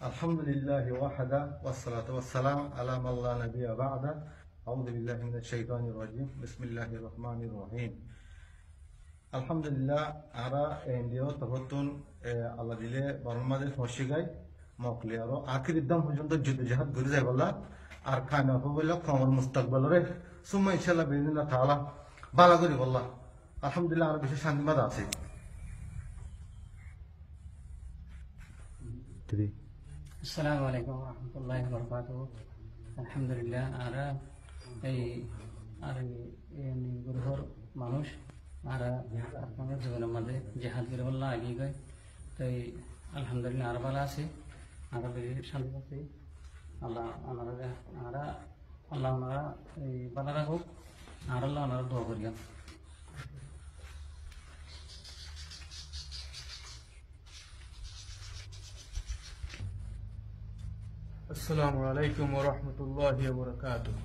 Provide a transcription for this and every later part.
আলহামদুলিল্লাহি ওয়াহদা ওয়াসসালাতু ওয়াসসালামু আলা মান লা নাবিয়্যা বা'দা আউযু বিল্লাহি মিনাশ শাইতানির রাজিম বিসমিল্লাহির রহমানির রহিম আলহামদুলিল্লাহ আরা এন্ডিও তহতুন আল্লাহ দিলে বর্মাদের ফসিগাই মকলি আরো আখির একদম পর্যন্ত জিহাদ ঘুরে যায় বলা আর খানা হইল খমর মুস্তাকবালরে সুম্মা ইনশাআল্লাহ বিইذنিল্লাহ তাআলা বালা করি বললা আলহামদুলিল্লাহ আর বেশি শান্তিবাদ আছে আসসালামু আলাইকুম ওয়া রাহমাতুল্লাহি ওয়া বারাকাতুহু আলহামদুলিল্লাহ আরা এই আর এই গ্রহর মানুষ আরা আপনাদের জীবনের মধ্যে জিহাদ করে বললা আগিয়ে গয় তাই আলহামদুলিল্লাহ আর ভালো আছে আরো বেশি শান্তি আছে আল্লাহ আল্লাহ এই ভালো রাখুক আর আল্লাহ ওনারা দোয়া করিয়া আসসালামু আলাইকুম ওয়া রাহমাতুল্লাহি ওয়া বারাকাতুহু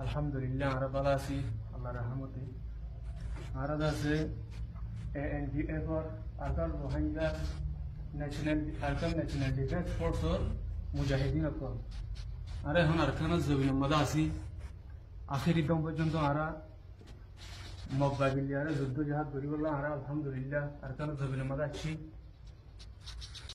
আলহামদুলিল্লাহ আমরা ভালো আছি আল্লাহর রহমতে আমরা আছে এএনডিএফ আরকান রোহিঙ্গা ন্যাশনাল ডিফেন্স ফোর্সর মুজাহিদিন আকরাম আর এখন আরকানের জমিনের মধ্যে আছি আখেরি দম পর্যন্ত আমরা মক্কা গিলিয়ারে যুদ্ধ জাহাজ করি বললাম আমরা আলহামদুলিল্লাহ আরকানের জমিনের মধ্যে আছি